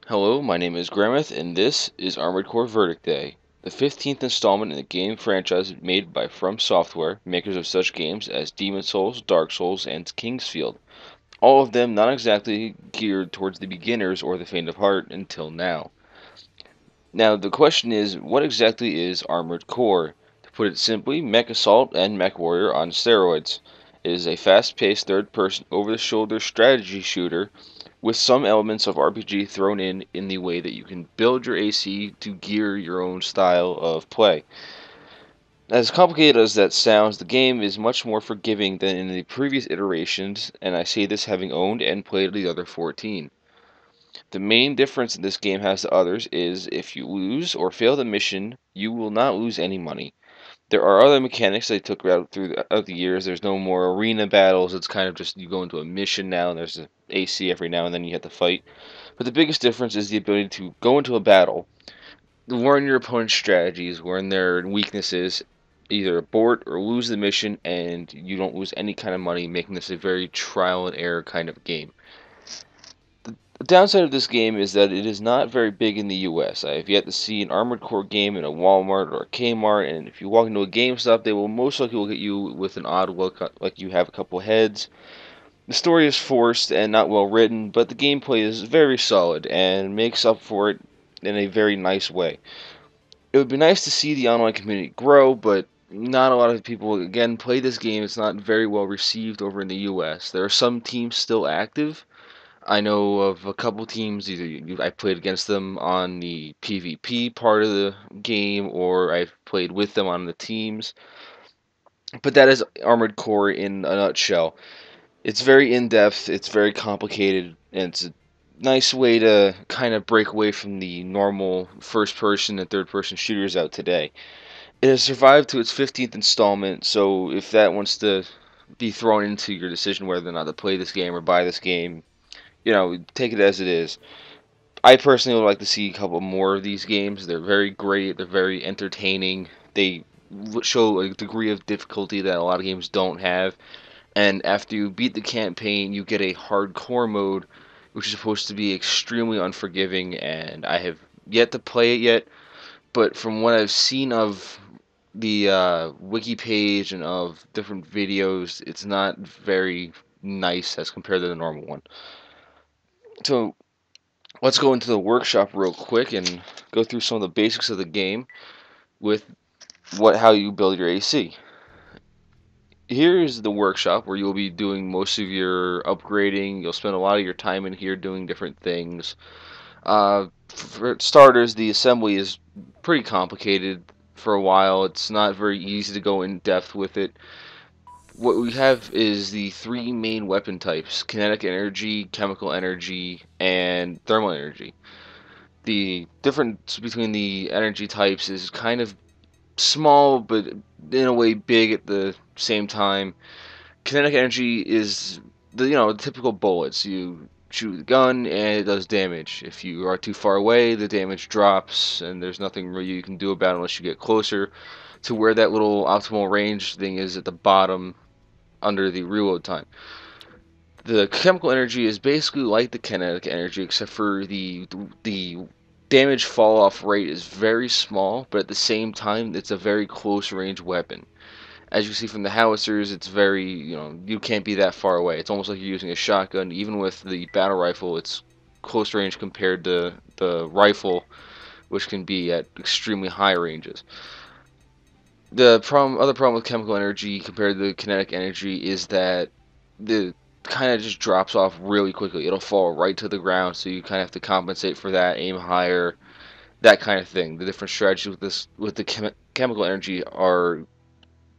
Hello, my name is Grammath, and this is Armored Core Verdict Day, the 15th installment in the game franchise made by From Software, makers of such games as Demon's Souls, Dark Souls, and Kingsfield. All of them not exactly geared towards the beginners or the faint of heart until now. Now, the question is, what exactly is Armored Core? To put it simply, Mech Assault and Mech Warrior on steroids. It is a fast-paced third-person over-the-shoulder strategy shooter with some elements of RPG thrown in the way that you can build your AC to gear your own style of play. As complicated as that sounds, the game is much more forgiving than in the previous iterations, and I say this having owned and played the other 14. The main difference this game has to others is if you lose or fail the mission, you will not lose any money. There are other mechanics they took out throughout the years. There's no more arena battles. It's kind of just you go into a mission now, and there's an AC every now and then you have to fight. But the biggest difference is the ability to go into a battle, learn your opponent's strategies, learn their weaknesses, either abort or lose the mission, and you don't lose any kind of money, making this a very trial and error kind of game. The downside of this game is that it is not very big in the US. I have yet to see an Armored Core game in a Walmart or a Kmart, and if you walk into a GameStop, they will most likely look at you with an odd look, like you have a couple heads. The story is forced and not well written, but the gameplay is very solid and makes up for it in a very nice way. It would be nice to see the online community grow, but not a lot of people, again, play this game. It's not very well received over in the US. There are some teams still active. I know of a couple teams, either I played against them on the PvP part of the game, or I've played with them on the teams. But that is Armored Core in a nutshell. It's very in-depth, it's very complicated, and it's a nice way to kind of break away from the normal first-person and third-person shooters out today. It has survived to its 15th installment, so if that wants to be thrown into your decision whether or not to play this game or buy this game, take it as it is. I personally would like to see a couple more of these games. They're very great, they're very entertaining, they show a degree of difficulty that a lot of games don't have. And after you beat the campaign, you get a hardcore mode, which is supposed to be extremely unforgiving. And I have yet to play it yet, but from what I've seen of the wiki page and of different videos, it's not very nice as compared to the normal one. So let's go into the workshop real quick and go through some of the basics of the game with how you build your AC. Here's the workshop where you'll be doing most of your upgrading. You'll spend a lot of your time in here doing different things. For starters, the assembly is pretty complicated for a while. It's not very easy to go in depth with it. What we have is the three main weapon types: kinetic energy, chemical energy, and thermal energy. The difference between the energy types is kind of small, but in a way big at the same time. Kinetic energy is the typical bullets. You shoot the gun and it does damage. If you are too far away, the damage drops, and there's nothing really you can do about it unless you get closer to where that little optimal range thing is at the bottom under the reload time. The chemical energy is basically like the kinetic energy, except for the damage fall off rate is very small, but at the same time, it's a very close range weapon. As you see from the howitzers, it's very, you can't be that far away. It's almost like you're using a shotgun. Even with the battle rifle, it's close range compared to the rifle, which can be at extremely high ranges. Other problem with chemical energy compared to kinetic energy is that the kind of just drops off really quickly. It'll fall right to the ground, so you kind of have to compensate for that, aim higher, that kind of thing. The different strategies with the chemical energy are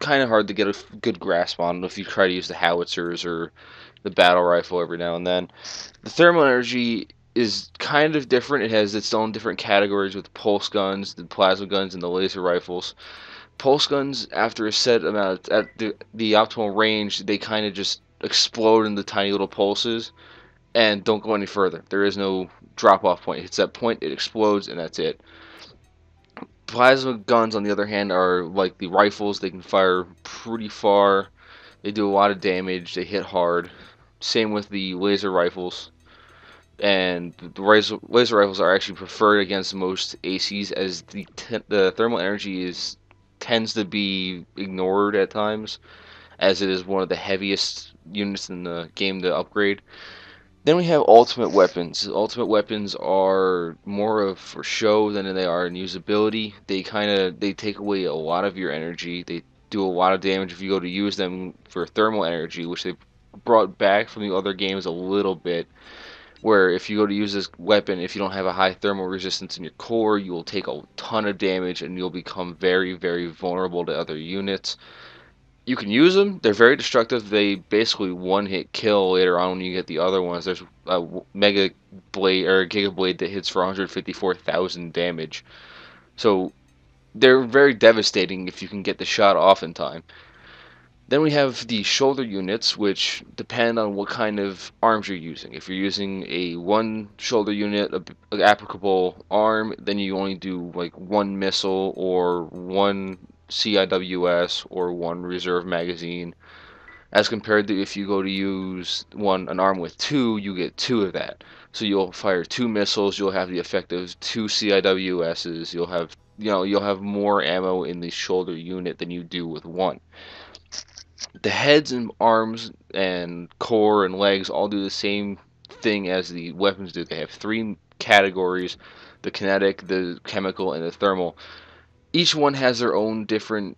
kind of hard to get a good grasp on if you try to use the howitzers or the battle rifle every now and then. The thermal energy is kind of different. It has its own different categories with pulse guns, the plasma guns, and the laser rifles. Pulse guns, after a set amount at the optimal range, they kind of just explode into tiny little pulses and don't go any further. There is no drop off point. It hits that point, it explodes, and that's it. Plasma guns, on the other hand, are like the rifles. They can fire pretty far. They do a lot of damage. They hit hard. Same with the laser rifles. and the laser rifles are actually preferred against most ACs, as the thermal energy tends to be ignored at times, as it is one of the heaviest units in the game to upgrade. Then we have ultimate weapons. Ultimate weapons are more of for show than they are in usability. They take away a lot of your energy. They do a lot of damage if you go to use them for thermal energy, which they brought back from the other games a little bit. Where if you go to use this weapon, if you don't have a high thermal resistance in your core, you will take a ton of damage and you'll become very, very vulnerable to other units. You can use them. They're very destructive. They basically one-hit kill later on when you get the other ones. There's a Mega Blade or a Giga Blade that hits for 154,000 damage. So they're very devastating if you can get the shot off in time. Then we have the shoulder units, which depend on what kind of arms you're using. If you're using a one shoulder unit applicable arm, then you only do like one missile or one CIWS or one reserve magazine. As compared to if you go to use an arm with two, you get two of that. So you'll fire two missiles, you'll have the effect of two CIWSs, you'll have more ammo in the shoulder unit than you do with one. The heads and arms and core and legs all do the same thing as the weapons do. They have three categories: the kinetic, the chemical, and the thermal. Each one has their own different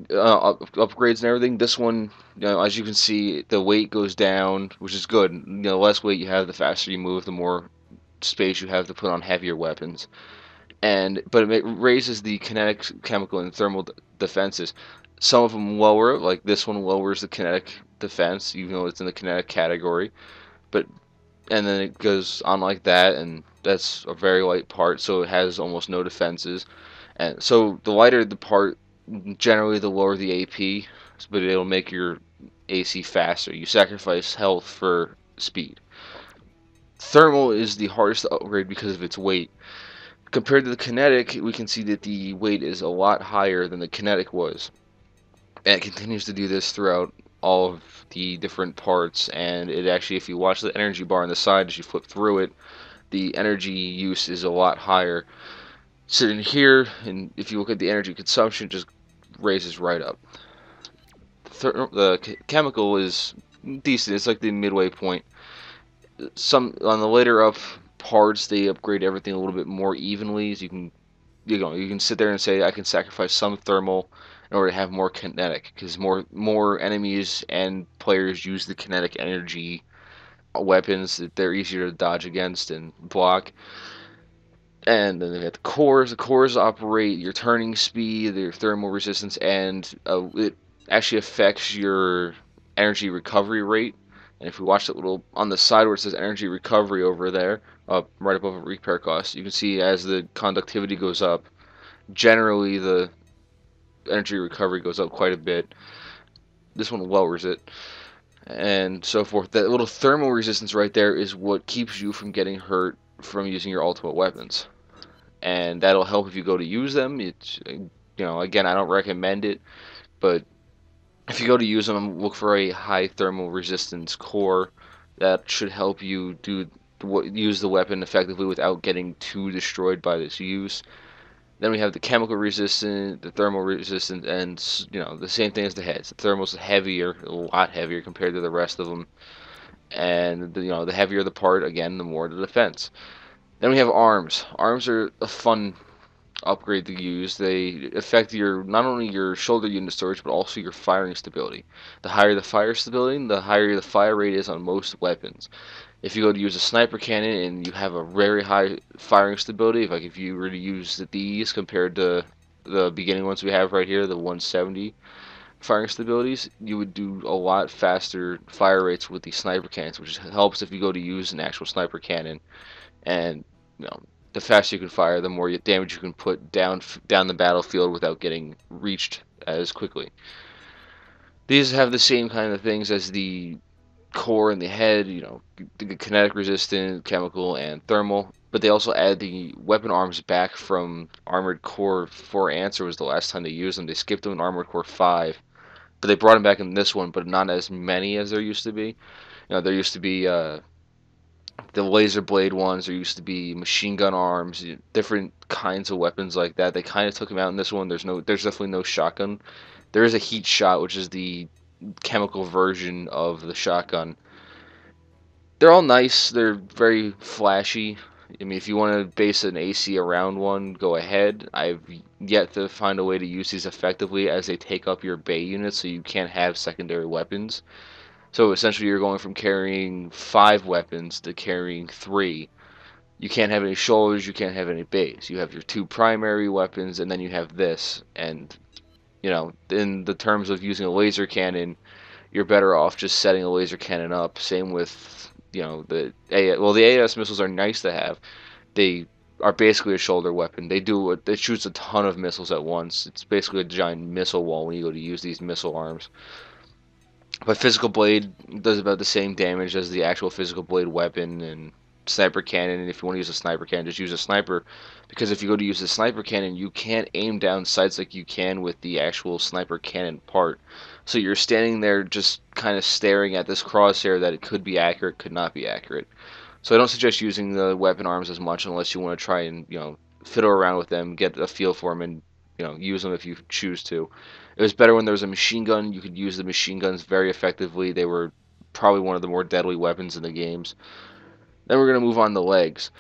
upgrades and everything. This one, as you can see, the weight goes down, which is good. The less weight you have, the faster you move, the more space you have to put on heavier weapons. But it raises the kinetic, chemical, and thermal defenses. Some of them lower, like this one lowers the kinetic defense, even though it's in the kinetic category. But and then it goes on like that, and that's a very light part, so it has almost no defenses. And so the lighter the part, generally the lower the AP, but it'll make your AC faster. You sacrifice health for speed. Thermal is the hardest to upgrade because of its weight. Compared to the kinetic, we can see that the weight is a lot higher than the kinetic was. And it continues to do this throughout all of the different parts, and it actually, if you watch the energy bar on the side as you flip through it, the energy use is a lot higher. Sitting here, and if you look at the energy consumption, it just raises right up. The chemical is decent. It's like the midway point. Some on the later up parts, they upgrade everything a little bit more evenly. So you can sit there and say I can sacrifice some thermal in order to have more kinetic, because more enemies and players use the kinetic energy weapons that they're easier to dodge against and block. And then they got the cores. The cores operate your turning speed, your thermal resistance, and it actually affects your energy recovery rate. And if we watch that little on the side where it says energy recovery over there, right above repair cost, you can see as the conductivity goes up, generally the energy recovery goes up quite a bit. This one lowers it, and so forth. That little thermal resistance right there is what keeps you from getting hurt from using your ultimate weapons. And that'll help if you go to use them. It's, again, I don't recommend it, but if you go to use them, look for a high thermal resistance core. That should help you use the weapon effectively without getting too destroyed by this use. Then we have the chemical resistant, the thermal resistant, and the same thing as the heads. The thermal's heavier, a lot heavier compared to the rest of them, and the heavier the part, again, the more the defense. Then we have arms. Arms are a fun upgrade to use. They affect not only your shoulder unit storage, but also your firing stability. The higher the fire stability, the higher the fire rate is on most weapons. If you go to use a sniper cannon and you have a very high firing stability, like if you were to use these compared to the beginning ones we have right here, the 170 firing stabilities, you would do a lot faster fire rates with the sniper cannons, which helps if you go to use an actual sniper cannon. And the faster you can fire, the more damage you can put down the battlefield without getting reached as quickly. These have the same kind of things as the core and the head, the kinetic resistant, chemical, and thermal. But they also add the weapon arms back from Armored Core 4 Answer was the last time they used them. They skipped them in Armored Core 5, but they brought them back in this one, but not as many as there used to be. There used to be The laser blade ones. There used to be machine gun arms, different kinds of weapons like that. They kind of took them out in this one. There's definitely no shotgun. There is a heat shot, which is the chemical version of the shotgun. They're all nice. They're very flashy. I mean, if you want to base an AC around one, go ahead. I've yet to find a way to use these effectively, as they take up your bay unit, so you can't have secondary weapons. So essentially, you're going from carrying 5 weapons to carrying 3. You can't have any shoulders, you can't have any bays. You have your 2 primary weapons, and then you have this. And, in the terms of using a laser cannon, you're better off just setting a laser cannon up. Same with, the AS missiles are nice to have. They are basically a shoulder weapon. It shoots a ton of missiles at once. It's basically a giant missile wall when you go to use these missile arms. But physical blade does about the same damage as the actual physical blade weapon, and sniper cannon. And if you want to use a sniper cannon, just use a sniper, because if you go to use a sniper cannon, you can't aim down sights like you can with the actual sniper cannon part. So you're standing there just kind of staring at this crosshair that it could be accurate, could not be accurate. So I don't suggest using the weapon arms as much unless you want to try and, fiddle around with them, get a feel for them, and, use them if you choose to. It was better when there was a machine gun. You could use the machine guns very effectively. They were probably one of the more deadly weapons in the games. Then we're going to move on to legs.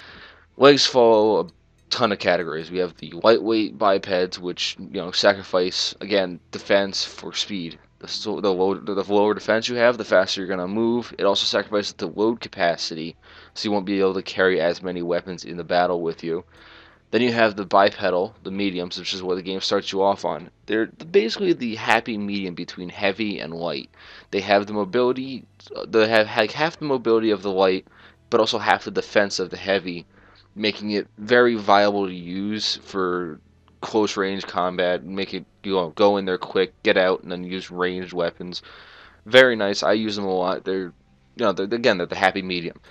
Legs fall a ton of categories. We have the lightweight bipeds, which, sacrifice, again, defense for speed. The lower defense you have, the faster you're going to move. It also sacrifices the load capacity, so you won't be able to carry as many weapons in the battle with you. Then you have the bipedal, the mediums, which is what the game starts you off on. They're basically the happy medium between heavy and light. They have the mobility, they have like half the mobility of the light, but also half the defense of the heavy, making it very viable to use for close range combat. Make it, go in there quick, get out, and then use ranged weapons. Very nice. I use them a lot. They're the happy medium.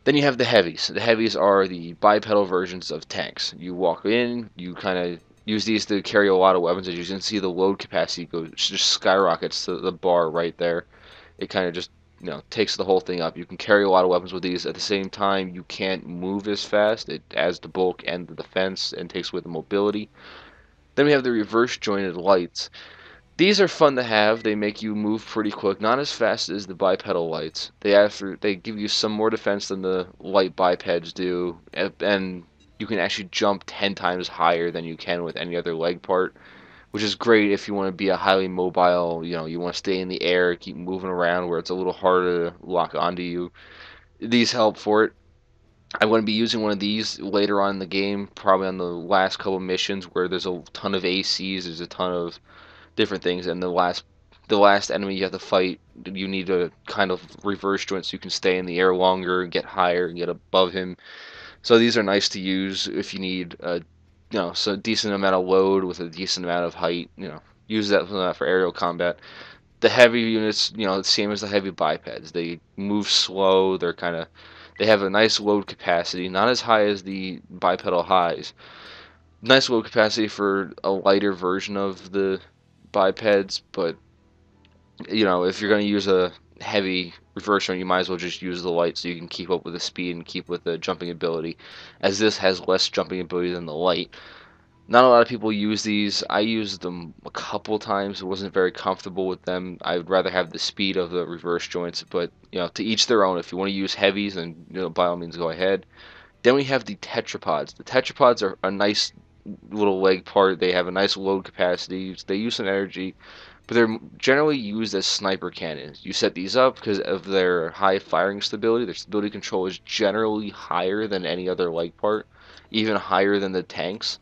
Then you have the heavies. The heavies are the bipedal versions of tanks. You walk in, you kind of use these to carry a lot of weapons. As you can see, the load capacity just skyrockets to the bar right there. It kind of just, takes the whole thing up. You can carry a lot of weapons with these. At the same time, you can't move as fast. It adds the bulk and the defense and takes away the mobility. Then we have the reverse jointed lights. These are fun to have. They make you move pretty quick, not as fast as the bipedal lights. They give you some more defense than the light bipeds do, and you can actually jump 10 times higher than you can with any other leg part, which is great if you want to be a highly mobile, you want to stay in the air, keep moving around where it's a little harder to lock onto you. These help for it. I'm going to be using one of these later on in the game, probably on the last couple missions where there's a ton of ACs, there's a ton of different things, and the last enemy you have to fight, you need to kind of reverse joint so you can stay in the air longer and get higher and get above him. So these are nice to use if you need so a decent amount of load with a decent amount of height. Use that for aerial combat. The heavy units, the same as the heavy bipeds. They move slow. They have a nice load capacity, not as high as the bipedal highs. Nice load capacity for a lighter version of the bipeds, but if you're going to use a heavy reverse run, you might as well just use the light so you can keep up with the speed and keep with the jumping ability, as this has less jumping ability than the light. Not a lot of people use these. I used them a couple times. Wasn't very comfortable with them. I'd rather have the speed of the reverse joints, but to each their own. If you want to use heavies, then by all means go ahead. Then we have the tetrapods. The tetrapods are a nice little leg part. They have a nice load capacity. They use some energy, but they're generally used as sniper cannons. You set these up because of their high firing stability. Their stability control is generally higher than any other leg part, even higher than the tanks.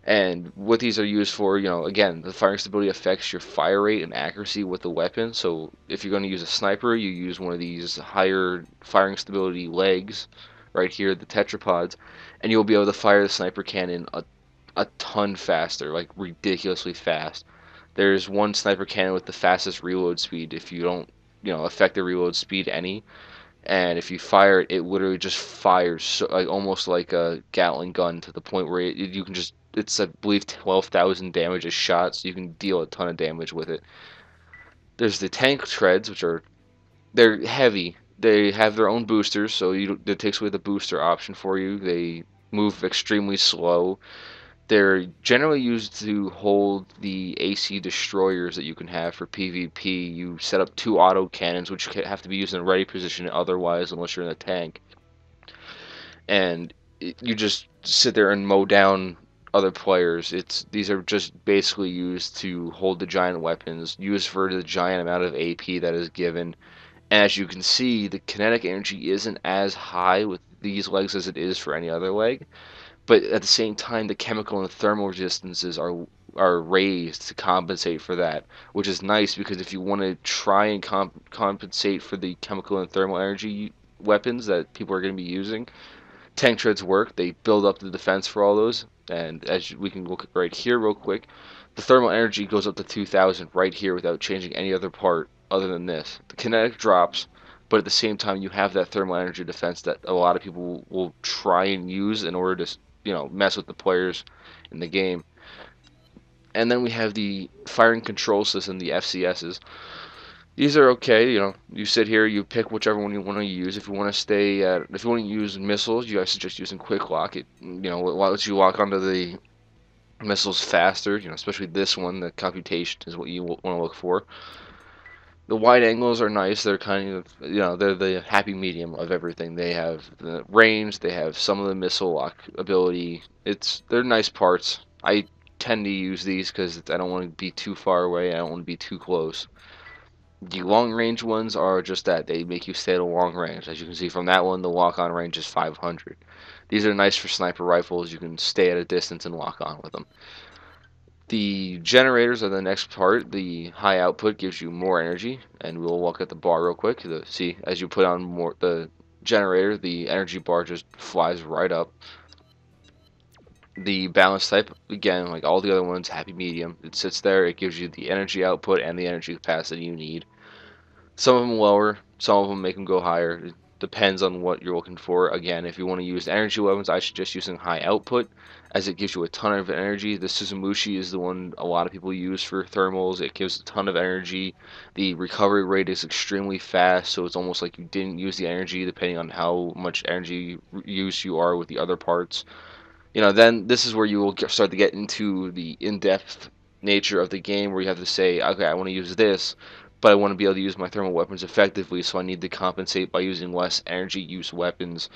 And what these are used for, again, the firing stability affects your fire rate and accuracy with the weapon. So if you're going to use a sniper, you use one of these higher firing stability legs right here, the tetrapods, and you'll be able to fire the sniper cannon a ton faster, like ridiculously fast. There's one sniper cannon with the fastest reload speed if you don't, affect the reload speed any. And if you fire it, it literally just fires like almost like a Gatling gun, to the point where you can just, it's I believe 12,000 damage a shot, so you can deal a ton of damage with it. There's the tank treads, which are, they're heavy. They have their own boosters, so it takes away the booster option for you. They move extremely slow. They're generally used to hold the AC destroyers that you can have for PvP. You set up 2 auto cannons, which have to be used in a ready position otherwise, unless you're in a tank. And you just sit there and mow down other players. These are just basically used to hold the giant weapons, used for the giant amount of AP that is given. As you can see, the kinetic energy isn't as high with these legs as it is for any other leg, but at the same time, the chemical and thermal resistances are raised to compensate for that, which is nice because if you want to try and compensate for the chemical and thermal energy weapons that people are going to be using, tank treads work. They build up the defense for all those, and as we can look right here real quick, the thermal energy goes up to 2000 right here without changing any other part other than this. The kinetic drops, but at the same time you have that thermal energy defense that a lot of people will try and use in order to, mess with the players in the game. And then we have the firing control system, the FCSs. These are okay, you sit here, you pick whichever one you want to use. If you want to use missiles, you guys suggest using quick lock. It, lets you lock onto the missiles faster, especially this one. The computation is what you want to look for. The wide angles are nice. They're kind of, they're the happy medium of everything. They have the range, they have some of the missile lock ability. They're nice parts. I tend to use these because I don't want to be too far away. I don't want to be too close. The long range ones are just that. They make you stay at a long range. As you can see from that one, the lock on range is 500. These are nice for sniper rifles. You can stay at a distance and lock on with them. The generators are the next part. The high output gives you more energy, and we'll look at the bar real quick. See, as you put on more the generator, the energy bar just flies right up. The balance type, again, like all the other ones, happy medium. It sits there, it gives you the energy output and the energy capacity you need. Some of them lower, some of them make them go higher. It depends on what you're looking for. Again, if you want to use energy weapons, I suggest using high output, as it gives you a ton of energy. The Suzumushi is the one a lot of people use for thermals. It gives a ton of energy. The recovery rate is extremely fast, so it's almost like you didn't use the energy, depending on how much energy use you are with the other parts. Then this is where you will start to get into the in-depth nature of the game, where you have to say, okay, I want to use this, but I want to be able to use my thermal weapons effectively, so I need to compensate by using less energy use weapons.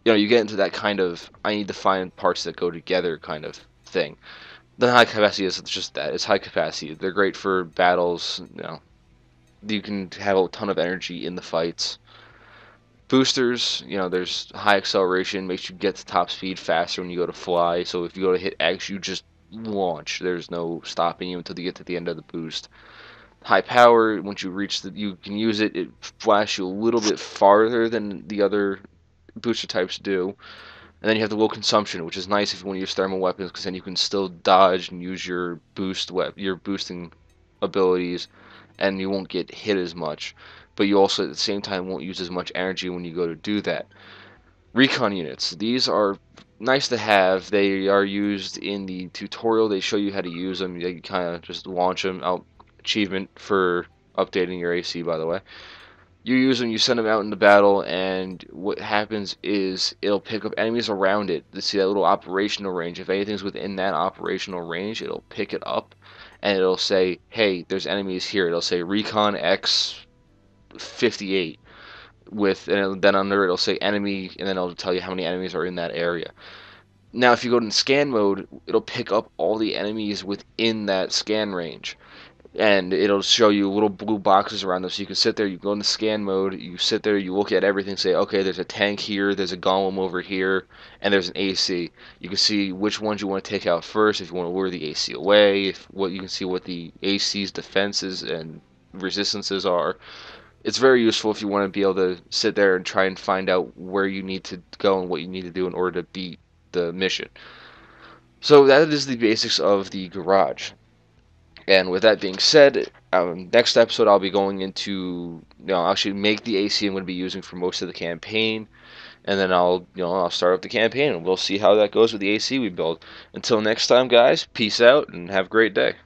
You get into that kind of, I need to find parts that go together kind of thing. The high capacity is just that. It's high capacity. They're great for battles. You can have a ton of energy in the fights. Boosters, there's high acceleration, makes you get to top speed faster when you go to fly. So if you go to hit X, you just launch. There's no stopping you until you get to the end of the boost. High power, once you reach you can use it. It flashes you a little bit farther than the other booster types do. And then you have the low consumption, which is nice if you want to use thermal weapons, because then you can still dodge and use your your boosting abilities, and you won't get hit as much. But you also, at the same time, won't use as much energy when you go to do that. Recon units. These are nice to have. They are used in the tutorial. They show you how to use them. You kind of just launch them out. Achievement for updating your AC, by the way. You use them, you send them out into battle, and what happens is it'll pick up enemies around it. To see that little operational range. If anything's within that operational range, it'll pick it up, and it'll say, hey, there's enemies here. It'll say Recon X 58 and then under it'll say enemy, and then it'll tell you how many enemies are in that area. Now if you go in scan mode, it'll pick up all the enemies within that scan range, and it'll show you little blue boxes around them, so you can sit there, you go into scan mode, you sit there, you look at everything, say, okay, there's a tank here, there's a golem over here, and there's an AC. You can see which ones you want to take out first, if you want to lure the AC away, you can see what the AC's defenses and resistances are. It's very useful if you want to be able to sit there and try and find out where you need to go and what you need to do in order to beat the mission. So that is the basics of the garage. And with that being said, next episode I'll be going into, actually make the AC I'm going to be using for most of the campaign, and then I'll start up the campaign, and we'll see how that goes with the AC we build. Until next time, guys, peace out, and have a great day.